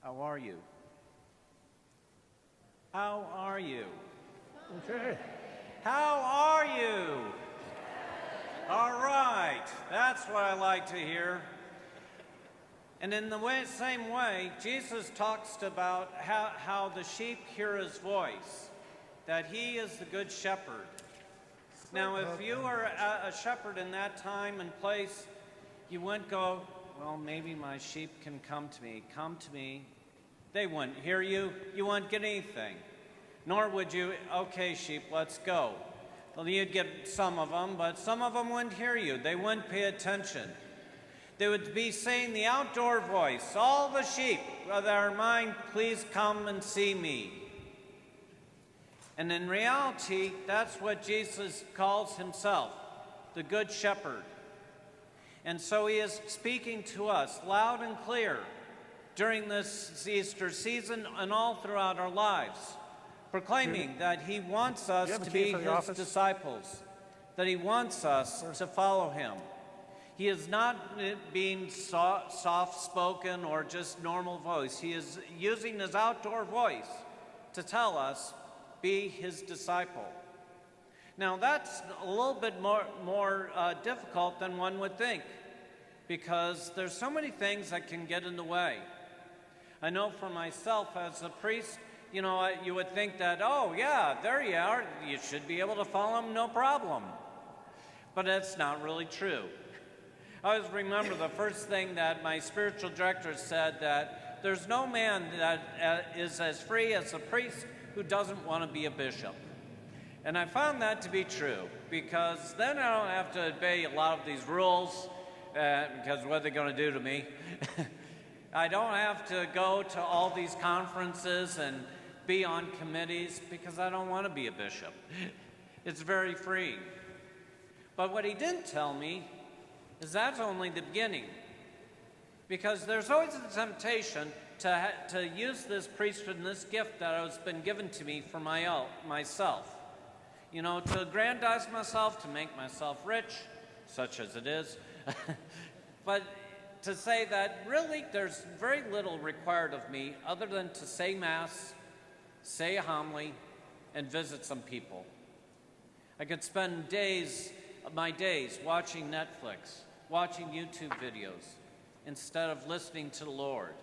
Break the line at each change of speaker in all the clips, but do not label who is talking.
How are you? How are you?
Okay.
How are you? All right, that's what I like to hear. And in the same way, Jesus talks about how the sheep hear his voice, that he is the good shepherd. Now, if you were a shepherd in that time and place, you wouldn't go, well, maybe my sheep can come to me. They wouldn't hear you. You wouldn't get anything. Nor would you, okay, sheep, let's go. Well, you'd get some of them, but some of them wouldn't hear you. They wouldn't pay attention. They would be saying the outdoor voice, all the sheep that are mine, please come and see me. And in reality, that's what Jesus calls himself, the Good Shepherd. And so he is speaking to us loud and clear during this Easter season and all throughout our lives, proclaiming that he wants us to be his disciples, that he wants us to follow him. He is not being soft-spoken or just normal voice. He is using his outdoor voice to tell us, be his disciple. Now that's a little bit more difficult than one would think, because there's so many things that can get in the way. I know for myself as a priest, you would think that, oh yeah, there you are, you should be able to follow him, no problem. But that's not really true. I always remember the first thing that my spiritual director said, that there's no man that is as free as a priest who doesn't want to be a bishop. And I found that to be true, because then I don't have to obey a lot of these rules, because what are they going to do to me? I don't have to go to all these conferences and be on committees, because I don't want to be a bishop. It's very free. But what he didn't tell me is that's only the beginning, because there's always a temptation to use this priesthood and this gift that has been given to me for myself. To aggrandize myself, to make myself rich, such as it is, but to say that really there's very little required of me other than to say Mass, say a homily, and visit some people. I could spend my days watching Netflix, watching YouTube videos, instead of listening to the Lord.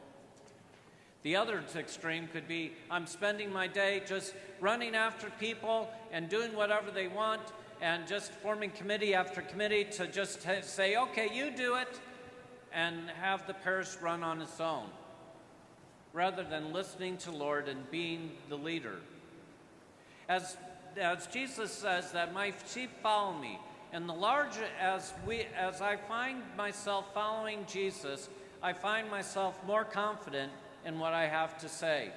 The other extreme could be I'm spending my day just running after people and doing whatever they want and just forming committee after committee to just say, okay, you do it, and have the parish run on its own, rather than listening to the Lord and being the leader. As Jesus says that my sheep follow me, and the larger as I find myself following Jesus, I find myself more confident in what I have to say.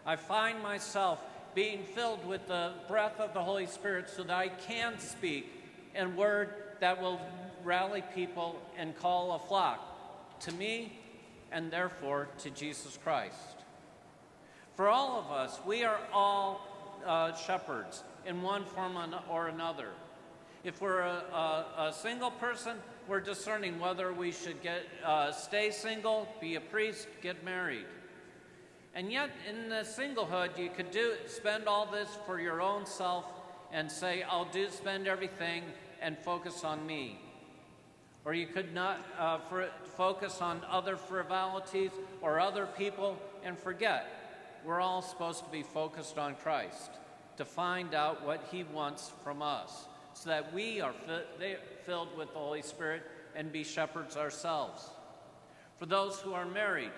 I find myself being filled with the breath of the Holy Spirit so that I can speak in word that will rally people and call a flock to me and therefore to Jesus Christ. For all of us, we are all shepherds in one form or another. If we're a single person, we're discerning whether we should stay single, be a priest, get married. And yet, in the singlehood, you could spend all this for your own self and say, I'll spend everything and focus on me. Or you could not focus on other frivolities or other people and forget. We're all supposed to be focused on Christ, to find out what he wants from us, so that we are filled with the Holy Spirit and be shepherds ourselves. For those who are married,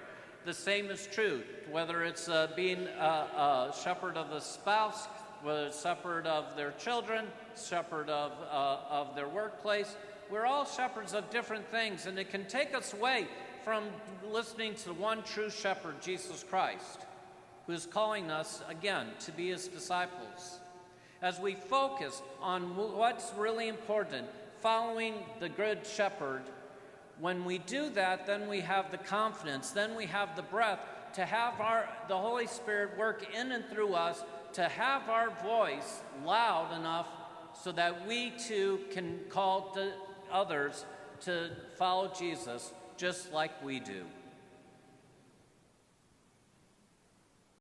the same is true, whether it's being a shepherd of the spouse, whether it's shepherd of their children, shepherd of their workplace. We're all shepherds of different things, and it can take us away from listening to the one true shepherd, Jesus Christ, who is calling us, again, to be his disciples. As we focus on what's really important, following the good shepherd, when we do that, then we have the confidence, then we have the breath to have the Holy Spirit work in and through us, to have our voice loud enough so that we too can call to others to follow Jesus just like we do.